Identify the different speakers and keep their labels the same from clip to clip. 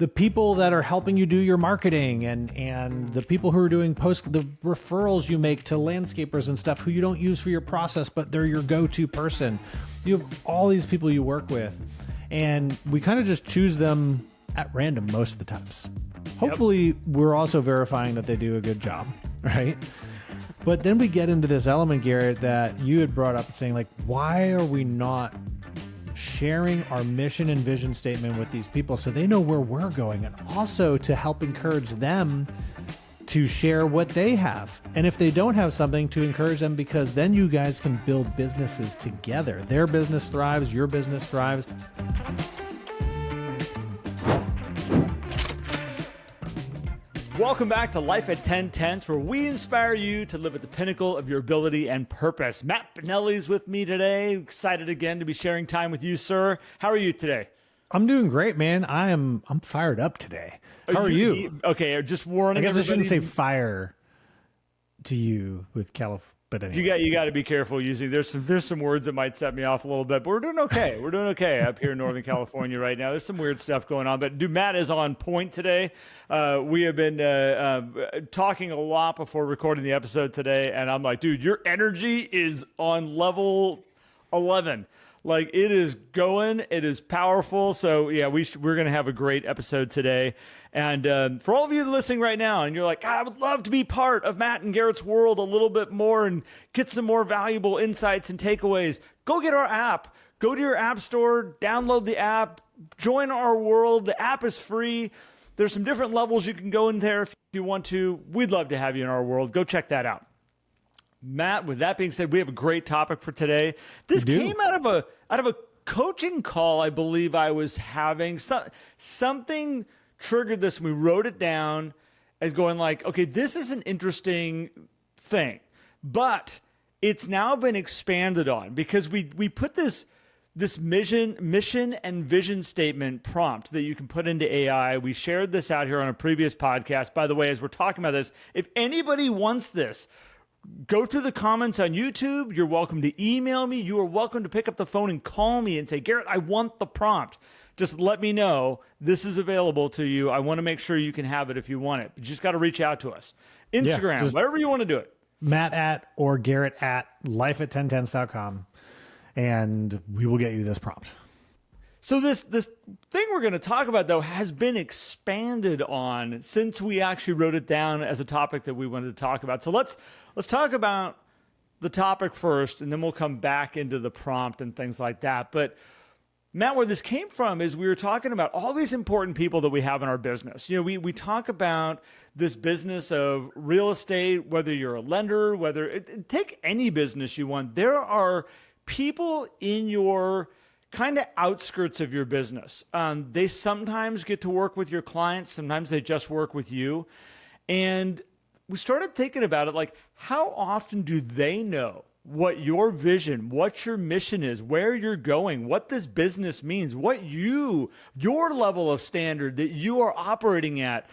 Speaker 1: the people that are helping you do your marketing and the people who are doing the referrals you make to landscapers and stuff who you don't use for your process, but they're your go-to person. You have all these people you work with, and we kind of just choose them at random most of the times. Hopefully we're also verifying that they do a good job, right? But then we get into this element, Garrett, that you had brought up saying, like, why are we not sharing our mission and vision statement with these people so they know where we're going, and also to help encourage them to share what they have. And if they don't have something, to encourage them, because then you guys can build businesses together. Their business thrives, your business thrives.
Speaker 2: Welcome back to Life at 10 Tenths, where we inspire you to live at the pinnacle of your ability and purpose. Matt Benelli's with me today. Excited again to be sharing time with you, sir. How are you today?
Speaker 1: I'm doing great, man. I'm fired up today. How are you?
Speaker 2: Okay, just warning.
Speaker 1: I guess I shouldn't say fire to you with California. But anyway.
Speaker 2: You got to be careful using. There's some words that might set me off a little bit, but we're doing okay. We're doing okay up here in Northern California right now. There's some weird stuff going on, but dude, Matt is on point today. We have been talking a lot before recording the episode today, and I'm like, dude, your energy is on level 11. Like, it is going, it is powerful. So yeah, we're going to have a great episode today. And for all of you listening right now, and you're like, God, I would love to be part of Matt and Garrett's world a little bit more and get some more valuable insights and takeaways, go get our app. Go to your app store, download the app, join our world. The app is free. There's some different levels you can go in there if you want to. We'd love to have you in our world. Go check that out. Matt, with that being said, we have a great topic for today. This came out of a coaching call I believe I was having. Something triggered this, and we wrote it down as going like, okay, this is an interesting thing, but it's now been expanded on because we put this mission and vision statement prompt that you can put into AI. We shared this out here on a previous podcast. By the way, as we're talking about this, if anybody wants this, go to the comments on YouTube. You're welcome to email me. You are welcome to pick up the phone and call me and say, Garrett, I want the prompt. Just let me know this is available to you. I want to make sure you can have it if you want it. You just got to reach out to us. Instagram, wherever you want to do it.
Speaker 1: Matt at or Garrett at lifeat10tenths.com, and we will get you this prompt.
Speaker 2: So this thing we're going to talk about, though, has been expanded on since we actually wrote it down as a topic that we wanted to talk about. So let's talk about the topic first, and then we'll come back into the prompt and things like that. But Matt, where this came from is we were talking about all these important people that we have in our business. You know, we talk about this business of real estate, whether you're a lender, take any business you want. There are people in your kind of outskirts of your business. They sometimes get to work with your clients. Sometimes they just work with you. And we started thinking about it, like, how often do they know what your vision, what your mission is, where you're going, what this business means, what your level of standard that you are operating at?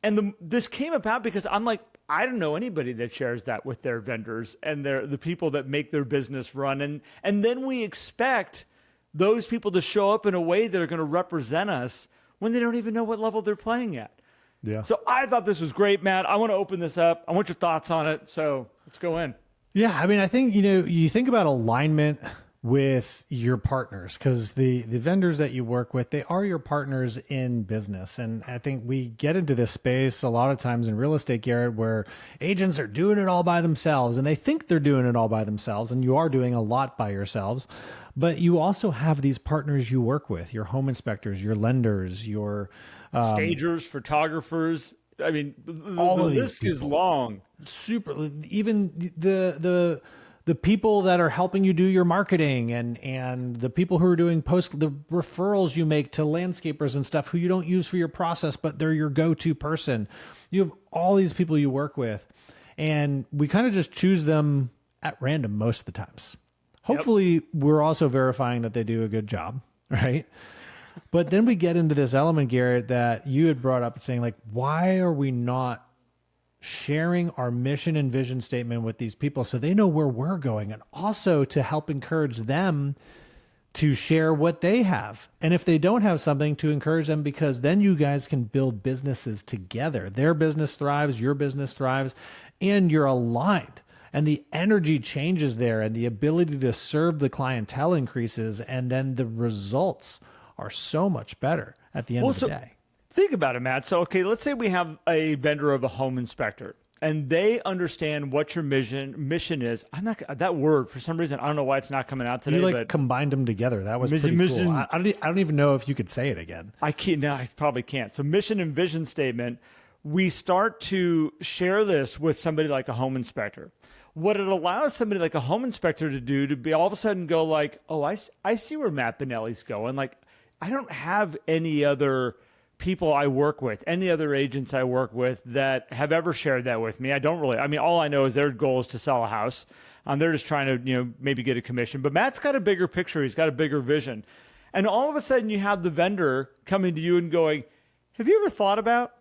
Speaker 2: And this came about because I'm like, I don't know anybody that shares that with their vendors and the people that make their business run. And then we expect those people to show up in a way that are going to represent us when they don't even know what level they're playing at.
Speaker 1: Yeah.
Speaker 2: So I thought this was great, Matt. I want to open this up. I want your thoughts on it. So let's go in.
Speaker 1: Yeah. I mean, I think, you think about alignment with your partners, because the vendors that you work with, they are your partners in business. And I think we get into this space a lot of times in real estate, Garrett, where agents are doing it all by themselves, and they think they're doing it all by themselves, and you are doing a lot by yourselves. But you also have these partners you work with, your home inspectors, your lenders, your
Speaker 2: stagers, photographers. I mean, the list is long.
Speaker 1: Super. Even the people that are helping you do your marketing and the people who are doing the referrals you make to landscapers and stuff who you don't use for your process, but they're your go-to person. You have all these people you work with, and we kind of just choose them at random most of the times. Hopefully we're also verifying that they do a good job, right? But then we get into this element, Garrett, that you had brought up saying, like, why are we not sharing our mission and vision statement with these people so they know where we're going, and also to help encourage them to share what they have. And if they don't have something, to encourage them, because then you guys can build businesses together. Their business thrives, your business thrives, and you're aligned. And the energy changes there, and the ability to serve the clientele increases. And then the results are so much better at the end of the day.
Speaker 2: Think about it, Matt. So, okay, let's say we have a vendor of a home inspector, and they understand what your mission is. I'm not that word for some reason. I don't know why it's not coming out today.
Speaker 1: You
Speaker 2: but
Speaker 1: combined them together. That was pretty cool. I don't even know if you could say it again.
Speaker 2: I can't. No, I probably can't. So, mission and vision statement. We start to share this with somebody like a home inspector. What it allows somebody like a home inspector to do, to be all of a sudden go like, oh, I see where Matt Benelli's going. Like, I don't have any other people I work with, any other agents I work with that have ever shared that with me. I don't really, I mean, all I know is their goal is to sell a house. They're just trying to, maybe get a commission, but Matt's got a bigger picture. He's got a bigger vision. And all of a sudden you have the vendor coming to you and going, have you ever thought about,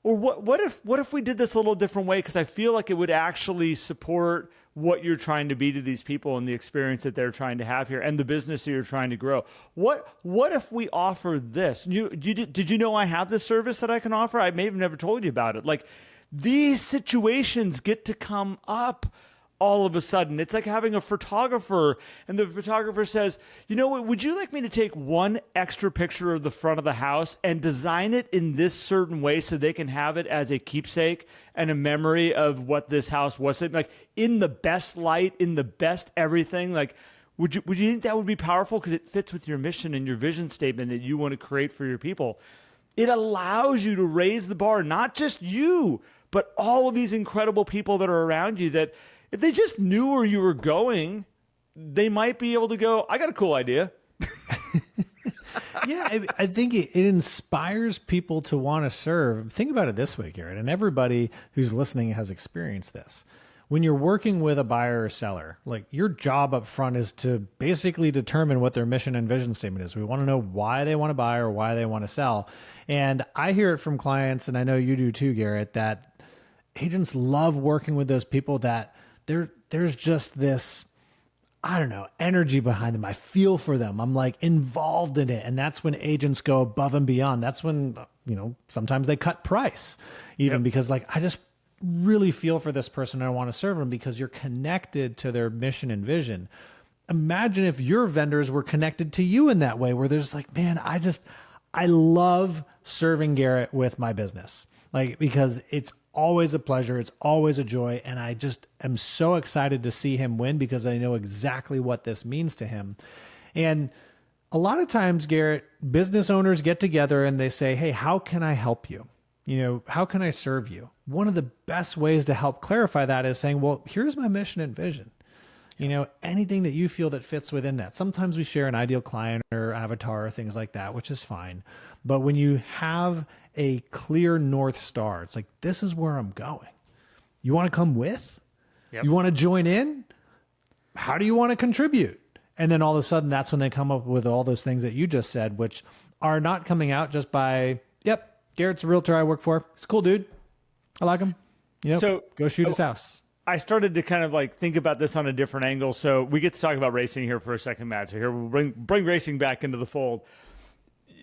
Speaker 2: or what if we did this a little different way? Because I feel like it would actually support what you're trying to be to these people and the experience that they're trying to have here and the business that you're trying to grow. What if we offer this? Did you know I have this service that I can offer? I may have never told you about it. Like, these situations get to come up all of a sudden. It's like having a photographer, and the photographer says, you know what, would you like me to take one extra picture of the front of the house and design it in this certain way so they can have it as a keepsake and a memory of what this house was, like in the best light, in the best everything? Like, would you think that would be powerful? Because it fits with your mission and your vision statement that you want to create for your people. It allows you to raise the bar, not just you, but all of these incredible people that are around you, that if they just knew where you were going, they might be able to go, I got a cool idea.
Speaker 1: Yeah, I think it inspires people to want to serve. Think about it this way, Garrett, and everybody who's listening has experienced this. When you're working with a buyer or seller, like, your job up front is to basically determine what their mission and vision statement is. We want to know why they want to buy or why they want to sell. And I hear it from clients, and I know you do too, Garrett, that agents love working with those people that there's just this, I don't know, energy behind them. I feel for them. I'm like involved in it. And that's when agents go above and beyond. That's when, sometimes they cut price even, because like, I just really feel for this person and I want to serve them, because you're connected to their mission and vision. Imagine if your vendors were connected to you in that way, where there's like, man, I love serving Garrett with my business. Like, because it's always a pleasure. It's always a joy. And I just am so excited to see him win, because I know exactly what this means to him. And a lot of times, Garrett, business owners get together and they say, hey, how can I help you? How can I serve you? One of the best ways to help clarify that is saying, well, here's my mission and vision. Anything that you feel that fits within that. Sometimes we share an ideal client or avatar or things like that, which is fine. But when you have a clear North Star, it's like, this is where I'm going. You want to come with? Yep. You want to join in? How do you want to contribute? And then all of a sudden, that's when they come up with all those things that you just said, which are not coming out just by, yep, Garrett's a realtor I work for. He's a cool dude. I like him. So go shoot his house.
Speaker 2: I started to kind of like think about this on a different angle. So we get to talk about racing here for a second, Matt. So here we'll bring racing back into the fold.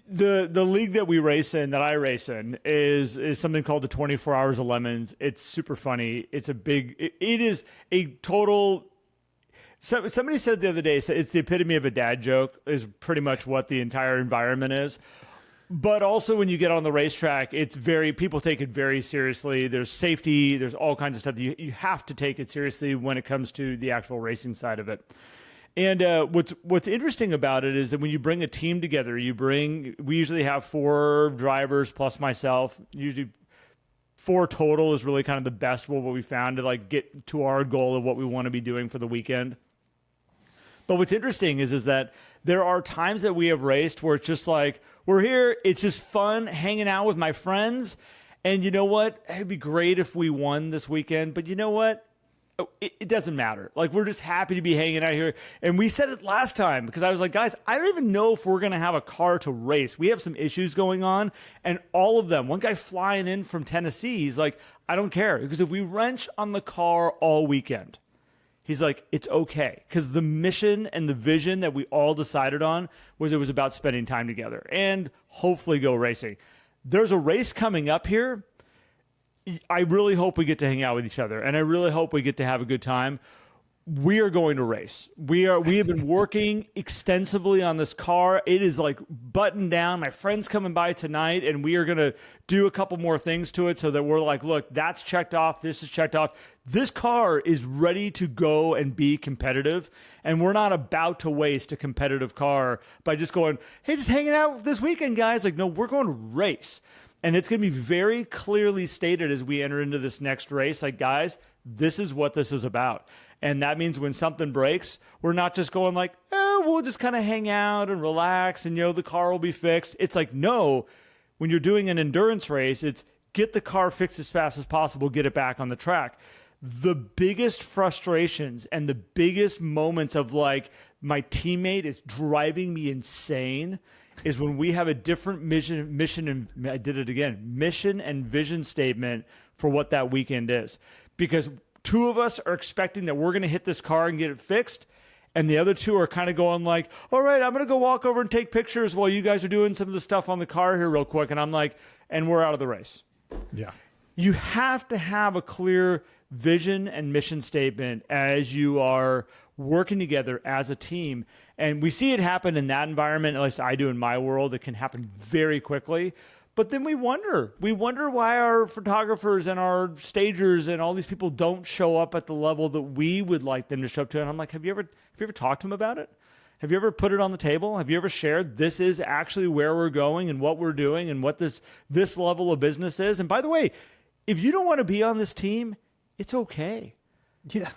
Speaker 2: The league that we race in, that I race in, is something called the 24 Hours of Lemons. It's super funny. It's it is a total. Somebody said the other day, it's the epitome of a dad joke, is pretty much what the entire environment is. But also when you get on the racetrack, people take it very seriously. There's safety, there's all kinds of stuff. You have to take it seriously when it comes to the actual racing side of it. And what's interesting about it is that when you bring a team together, we usually have 4 drivers plus myself. Usually 4 total is really kind of the best what we found to like get to our goal of what we want to be doing for the weekend. But what's interesting is that there are times that we have raced where it's just like, we're here, it's just fun hanging out with my friends. And you know what? It'd be great if we won this weekend. But you know what? It doesn't matter. Like, we're just happy to be hanging out here. And we said it last time, because I was like, guys, I don't even know if we're going to have a car to race. We have some issues going on. And all of them, one guy flying in from Tennessee, he's like, I don't care. Because if we wrench on the car all weekend, He's like, it's okay. Because the mission and the vision that we all decided on was it was about spending time together and hopefully go racing. There's a race coming up here. I really hope we get to hang out with each other, and I really hope we get to have a good time. We are going to race. We have been working extensively on this car. It is like buttoned down. My friend's coming by tonight, and we are going to do a couple more things to it so that we're like, look, that's checked off. This is checked off. This car is ready to go and be competitive, and we're not about to waste a competitive car by just going, hey, just hanging out this weekend, guys. Like, no, we're going to race. And it's going to be very clearly stated as we enter into this next race, like, guys, this is what this is about. And that means when something breaks, we're not just going like, oh, we'll just kind of hang out and relax and, the car will be fixed. It's like, no, when you're doing an endurance race, it's get the car fixed as fast as possible, get it back on the track. The biggest frustrations and the biggest moments of like, my teammate is driving me insane is when we have a different mission and vision statement for what that weekend is. Because two of us are expecting that we're going to hit this car and get it fixed. And the other two are kind of going like, all right, I'm going to go walk over and take pictures while you guys are doing some of the stuff on the car here real quick. And I'm like, and we're out of the race.
Speaker 1: Yeah.
Speaker 2: You have to have a clear vision and mission statement as you are working together as a team. And we see it happen in that environment, at least I do in my world. It can happen very quickly. But then we wonder why our photographers and our stagers and all these people don't show up at the level that we would like them to show up to. And I'm like, have you ever talked to them about it? Have you ever put it on the table? Have you ever shared this is actually where we're going and what we're doing and what this level of business is? And by the way, if you don't want to be on this team, it's okay.
Speaker 1: Yeah.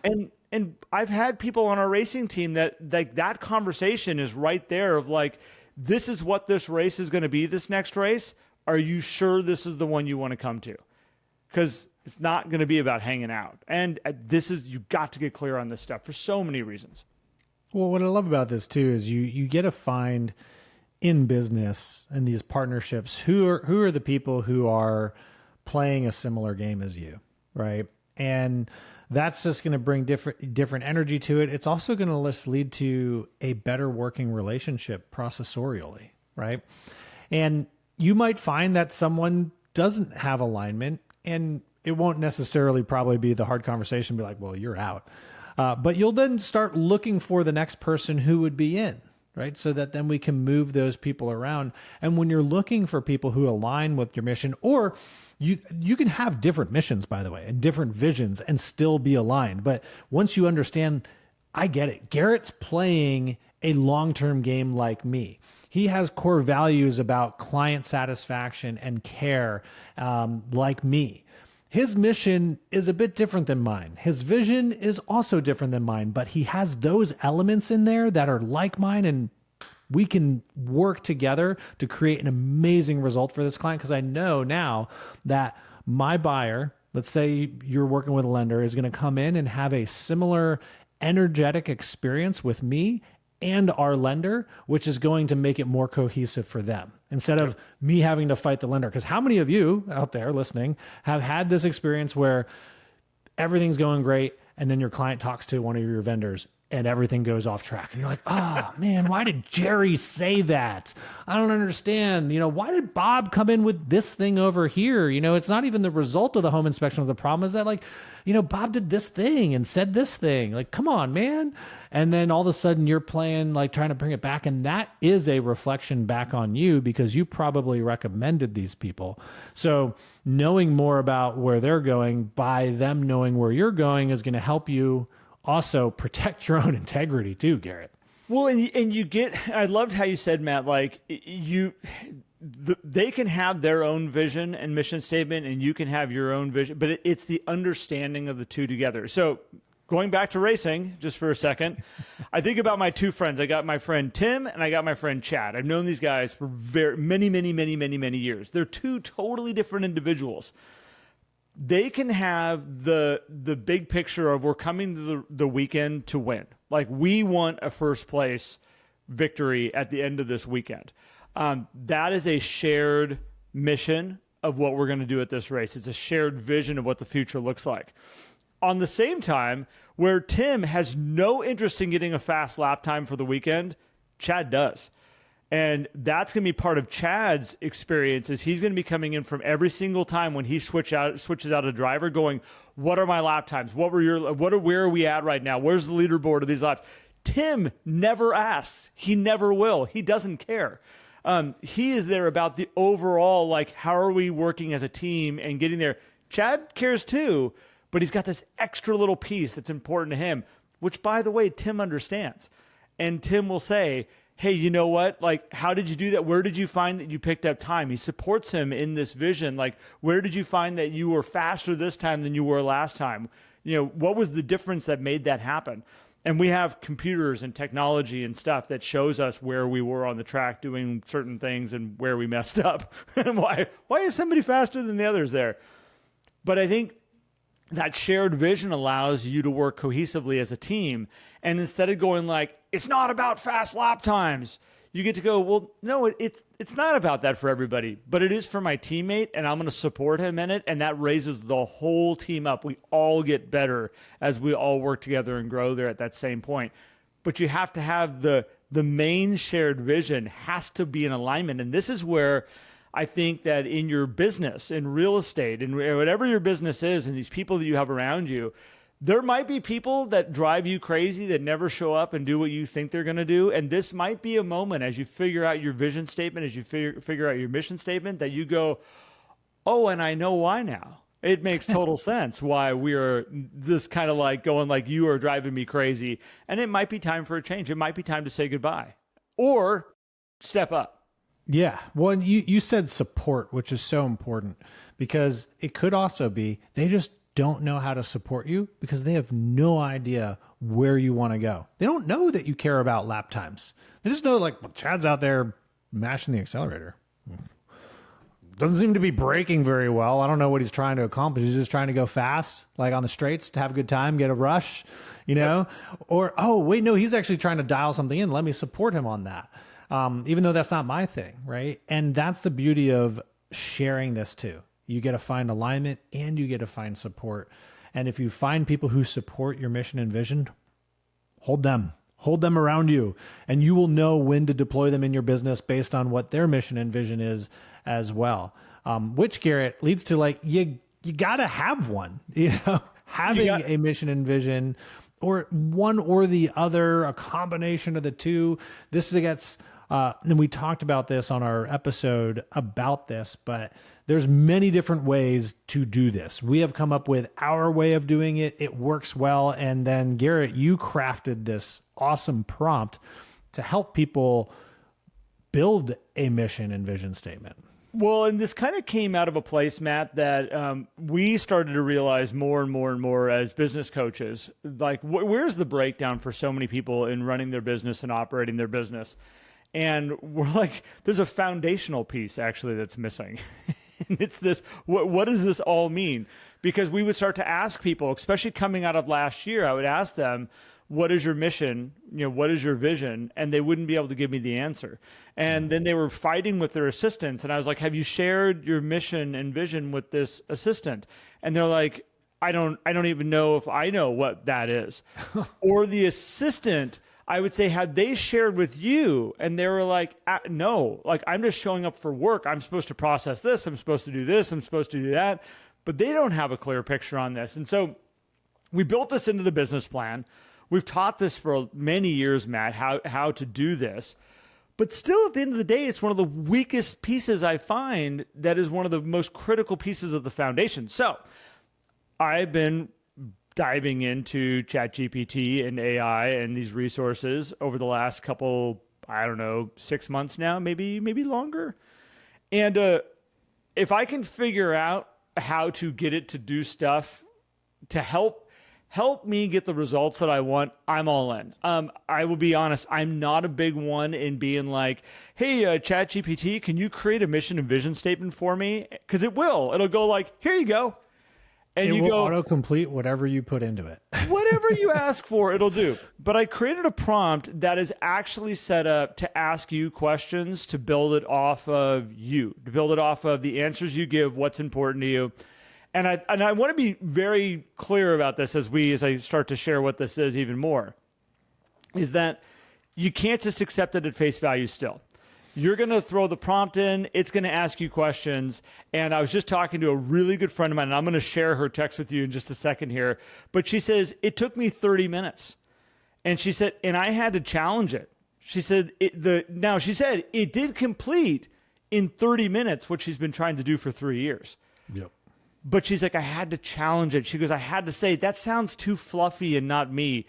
Speaker 2: And I've had people on our racing team that like that conversation is right there of like, this is what this race is going to be, this next race. Are you sure this is the one you want to come to? Because it's not going to be about hanging out. And you got to get clear on this stuff for so many reasons.
Speaker 1: Well, what I love about this too is you get to find in business and these partnerships who are the people who are playing a similar game as you, right? And that's just going to bring different energy to it. It's also going to lead to a better working relationship processorially, right? And you might find that someone doesn't have alignment, and it won't necessarily probably be the hard conversation, be like, well, you're out. But you'll then start looking for the next person who would be in, right? So that then we can move those people around. And when you're looking for people who align with your mission, or you can have different missions, by the way, and different visions and still be aligned. But once you understand, I get it. Garrett's playing a long-term game like me. He has core values about client satisfaction and care, like me. His mission is a bit different than mine. His vision is also different than mine, but he has those elements in there that are like mine, and we can work together to create an amazing result for this client. Because I know now that my buyer, let's say you're working with a lender, is going to come in and have a similar energetic experience with me and our lender, which is going to make it more cohesive for them instead of me having to fight the lender. Because how many of you out there listening have had this experience where everything's going great and then your client talks to one of your vendors and everything goes off track and you're like, oh man, why did Jerry say that? I don't understand. Why did Bob come in with this thing over here? It's not even the result of the home inspection of the problem is that Bob did this thing and said this thing. Like, come on, man. And then all of a sudden you're playing, like trying to bring it back. And that is a reflection back on you because you probably recommended these people. So knowing more about where they're going by them knowing where you're going is going to help you also protect your own integrity too, Garrett.
Speaker 2: Well, and you get, I loved how you said, Matt, like they can have their own vision and mission statement and you can have your own vision, but it's the understanding of the two together. So going back to racing just for a second, I think about my two friends. I got my friend Tim and I got my friend Chad. I've known these guys for many years. They're two totally different individuals. They can have the big picture of we're coming to the weekend to win. Like we want a first place victory at the end of this weekend. That is a shared mission of what we're going to do at this race. It's a shared vision of what the future looks like. on the same time, where Tim has no interest in getting a fast lap time for the weekend, Chad does. And that's going to be part of Chad's experience, is he's going to be coming in from every single time when he switches out a driver going, what are my lap times? Where are we at right now? Where's the leaderboard of these laps? Tim never asks. He never will. He doesn't care. He is there about the overall, like, how are we working as a team and getting there? Chad cares too, but he's got this extra little piece that's important to him, which, by the way, Tim understands. And Tim will say, hey, you know what? Like, how did you do that? Where did you find that you picked up time? He supports him in this vision. Like, where did you find that you were faster this time than you were last time? You know, what was the difference that made that happen? And we have computers and technology and stuff that shows us where we were on the track doing certain things and where we messed up. And why is somebody faster than the others there? But I think that shared vision allows you to work cohesively as a team. And instead of going like, it's not about fast lap times, you get to go, well, no, it's not about that for everybody, but it is for my teammate, and I'm going to support him in it. And that raises the whole team up. We all get better as we all work together and grow there at that same point. But you have to have the main shared vision has to be in alignment. And this is where I think that in your business, in real estate, in whatever your business is, and these people that you have around you, there might be people that drive you crazy that never show up and do what you think they're going to do. And this might be a moment as you figure out your vision statement, as you figure out your mission statement, that you go, oh, and I know why now. It makes total sense why we are this kind of like going like, you are driving me crazy. And it might be time for a change. It might be time to say goodbye or step up.
Speaker 1: Yeah. Well, you said support, which is so important, because it could also be they just don't know how to support you because they have no idea where you want to go. They don't know that you care about lap times. They just know, like, well, Chad's out there mashing the accelerator. Doesn't seem to be braking very well. I don't know what he's trying to accomplish. He's just trying to go fast, like on the straights, to have a good time, get a rush, you know? Or, oh, wait, no, he's actually trying to dial something in. Let me support him on that. Even though that's not my thing, right? And that's the beauty of sharing this too. You get to find alignment and you get to find support. And if you find people who support your mission and vision, hold them around you, and you will know when to deploy them in your business based on what their mission and vision is as well. Which, Garrett, leads to, like, you got to have one, having a mission and vision, or one or the other, a combination of the two. This gets, and we talked about this on our episode about this, but there's many different ways to do this. We have come up with our way of doing it. It works well. And then, Garrett, you crafted this awesome prompt to help people build a mission and vision statement.
Speaker 2: Well, and this kind of came out of a place, Matt, that we started to realize more and more and more as business coaches, like where's the breakdown for so many people in running their business and operating their business? And we're like, there's a foundational piece actually that's missing. And it's this, what does this all mean? Because we would start to ask people, especially coming out of last year, I would ask them, what is your mission? What is your vision? And they wouldn't be able to give me the answer. And then they were fighting with their assistants. And I was like, have you shared your mission and vision with this assistant? And they're like, I don't even know if I know what that is. Or the assistant, I would say, had they shared with you? And they were like, no, like, I'm just showing up for work. I'm supposed to process this. I'm supposed to do this. I'm supposed to do that. But they don't have a clear picture on this. And so we built this into the business plan. We've taught this for many years, Matt, how to do this. But still, at the end of the day, it's one of the weakest pieces I find that is one of the most critical pieces of the foundation. So I've been diving into ChatGPT and AI and these resources over the last couple, 6 months now, maybe longer. And if I can figure out how to get it to do stuff to help me get the results that I want, I'm all in. I will be honest, I'm not a big one in being like, hey, ChatGPT, can you create a mission and vision statement for me? Because it'll go like, here you go. And
Speaker 1: it
Speaker 2: you
Speaker 1: will
Speaker 2: go
Speaker 1: autocomplete whatever you put into it.
Speaker 2: Whatever you ask for, it'll do. But I created a prompt that is actually set up to ask you questions, to build it off of you, to build it off of the answers you give, what's important to you. And I want to be very clear about this as I start to share what this is even more, is that you can't just accept it at face value still. You're going to throw the prompt in. It's going to ask you questions. And I was just talking to a really good friend of mine, and I'm going to share her text with you in just a second here. But she says, it took me 30 minutes. And she said, and I had to challenge it. She said, it did complete in 30 minutes what she's been trying to do for 3 years.
Speaker 1: Yep.
Speaker 2: But she's like, I had to challenge it. She goes, I had to say, that sounds too fluffy and not me.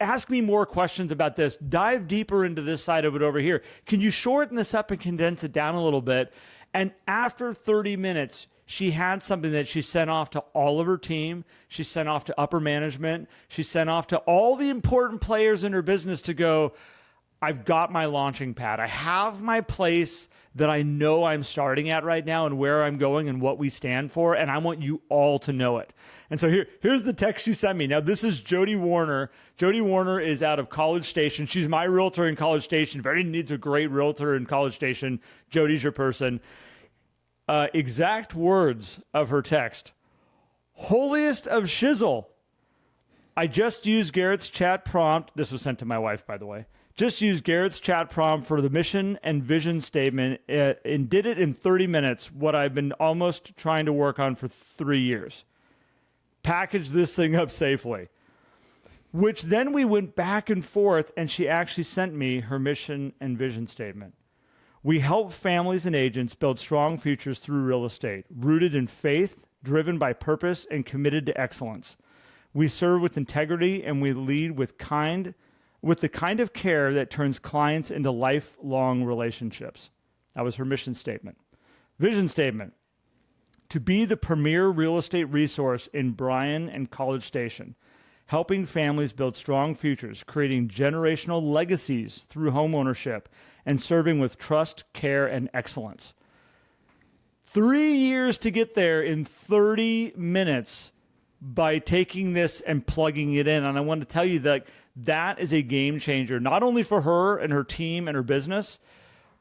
Speaker 2: Ask me more questions about this. Dive deeper into this side of it over here. Can you shorten this up and condense it down a little bit? And after 30 minutes, she had something that she sent off to all of her team. She sent off to upper management. She sent off to all the important players in her business to go, I've got my launching pad. I have my place that I know I'm starting at right now and where I'm going and what we stand for, and I want you all to know it. And so here's the text she sent me. Now, this is Jody Warner. Jody Warner is out of College Station. She's my realtor in College Station. If anyone needs a great realtor in College Station, Jody's your person. Exact words of her text. Holiest of shizzle. I just used Garrett's chat prompt. This was sent to my wife, by the way. Just used Garrett's chat prompt for the mission and vision statement and did it in 30 minutes, what I've been almost trying to work on for 3 years. Package this thing up safely. Which then we went back and forth, and she actually sent me her mission and vision statement. We help families and agents build strong futures through real estate, rooted in faith, driven by purpose, and committed to excellence. We serve with integrity, and we lead with the kind of care that turns clients into lifelong relationships. That was her mission statement. Vision statement: to be the premier real estate resource in Bryan and College Station, helping families build strong futures, creating generational legacies through homeownership, and serving with trust, care, and excellence. 3 years to get there in 30 minutes by taking this and plugging it in. And I want to tell you that is a game changer, not only for her and her team and her business,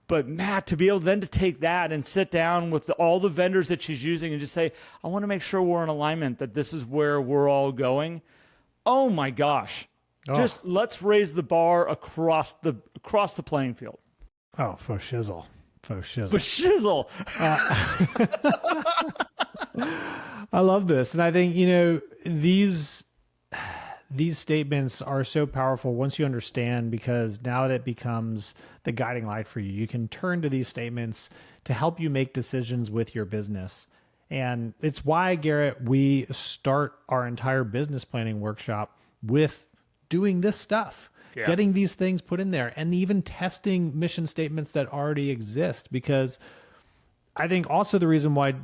Speaker 2: but Matt, to be able then to take that and sit down with all the vendors that she's using and just say, I want to make sure we're in alignment, that this is where we're all going. Oh my gosh. Just let's raise the bar across the playing field.
Speaker 1: Oh, faux shizzle. Faux shizzle.
Speaker 2: For shizzle.
Speaker 1: I love this. And I think, these statements are so powerful once you understand, because now that becomes the guiding light for you. You can turn to these statements to help you make decisions with your business. And it's why, Garrett, we start our entire business planning workshop with doing this stuff, getting these things put in there, and even testing mission statements that already exist. Because I think also the reason why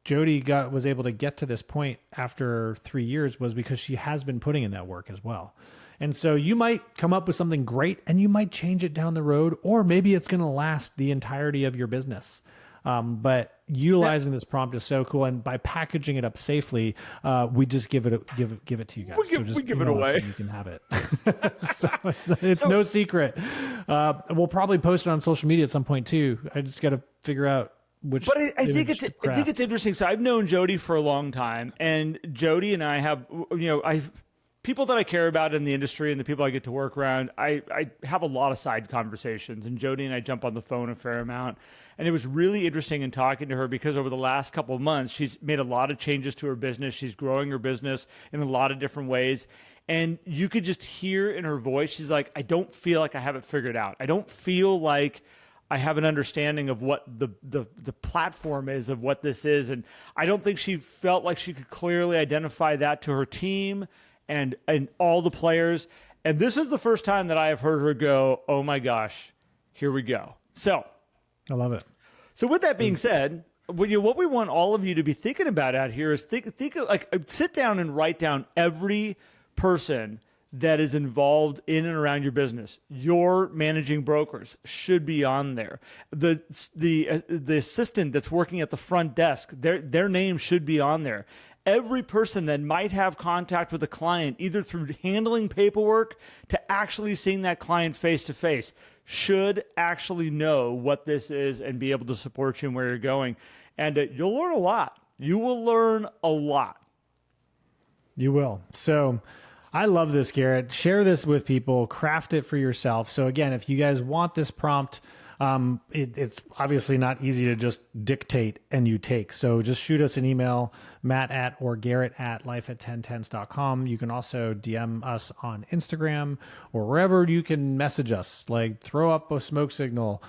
Speaker 1: Jody was able to get to this point after 3 years was because she has been putting in that work as well. And so you might come up with something great and you might change it down the road, or maybe it's going to last the entirety of your business. But utilizing this prompt is so cool. And by packaging it up safely, we just give it to you guys.
Speaker 2: We give it away.
Speaker 1: So you can have it. So it's no secret. We'll probably post it on social media at some point too. I just got to figure out which.
Speaker 2: But I think it's interesting. So I've known Jody for a long time, and Jody and I have, people that I care about in the industry and the people I get to work around, I have a lot of side conversations, and Jody and I jump on the phone a fair amount. And it was really interesting in talking to her because over the last couple of months, she's made a lot of changes to her business. She's growing her business in a lot of different ways. And you could just hear in her voice, she's like, I don't feel like I have it figured out. I don't feel like I have an understanding of what the platform is, of what this is. And I don't think she felt like she could clearly identify that to her team and all the players. And this is the first time that I have heard her go, oh my gosh, here we go. So
Speaker 1: I love it.
Speaker 2: So with that being said, what we want all of you to be thinking about out here is think of, like, sit down and write down every person that is involved in and around your business. Your managing brokers should be on there. The assistant that's working at the front desk, their name should be on there. Every person that might have contact with a client, either through handling paperwork to actually seeing that client face to face, should actually know what this is and be able to support you and where you're going. And you'll learn a lot. You will learn a lot.
Speaker 1: You will. So I love this, Garrett. Share this with people, craft it for yourself. So again, if you guys want this prompt, it's obviously not easy to just dictate and you take. So just shoot us an email, Matt or Garrett at life@10tense.com. You can also DM us on Instagram or wherever you can message us, like throw up a smoke signal,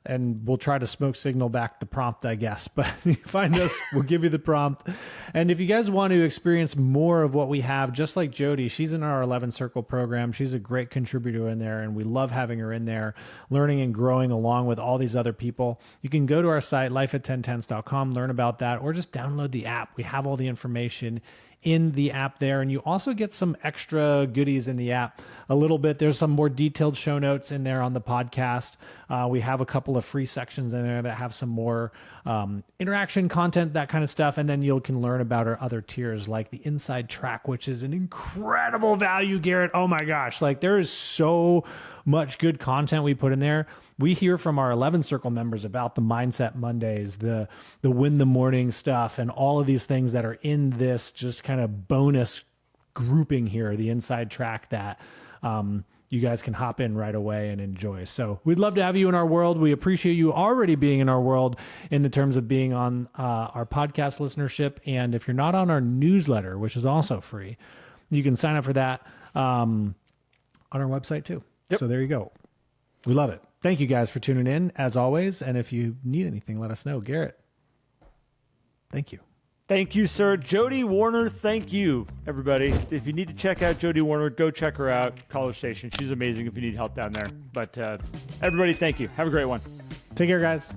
Speaker 1: and we'll try to smoke signal back the prompt, I guess. But you find us, we'll give you the prompt. And if you guys want to experience more of what we have, just like Jody, she's in our 11 Circle program. She's a great contributor in there, and we love having her in there, learning and growing along with all these other people. You can go to our site, life@10tense.com, learn about that, or just download the app. We have all the information in the app there, and you also get some extra goodies in the app a little bit. There's some more detailed show notes in there on the podcast. We have a couple of free sections in there that have some more interaction content, that kind of stuff, and then you can learn about our other tiers like the Inside Track, which is an incredible value, Garrett. Oh my gosh, like there is so much good content we put in there. We hear from our 11 Circle members about the Mindset Mondays, the Win the Morning stuff, and all of these things that are in this just kind of bonus grouping here, the Inside Track that you guys can hop in right away and enjoy. So we'd love to have you in our world. We appreciate you already being in our world in the terms of being on our podcast listenership. And if you're not on our newsletter, which is also free, you can sign up for that on our website too. Yep. So there you go. We love it. Thank you guys for tuning in as always. And if you need anything, let us know. Garrett, thank you.
Speaker 2: Thank you, sir. Jody Warner, thank you, everybody. If you need to check out Jody Warner, go check her out. College Station. She's amazing if you need help down there. But everybody, thank you. Have a great one.
Speaker 1: Take care, guys.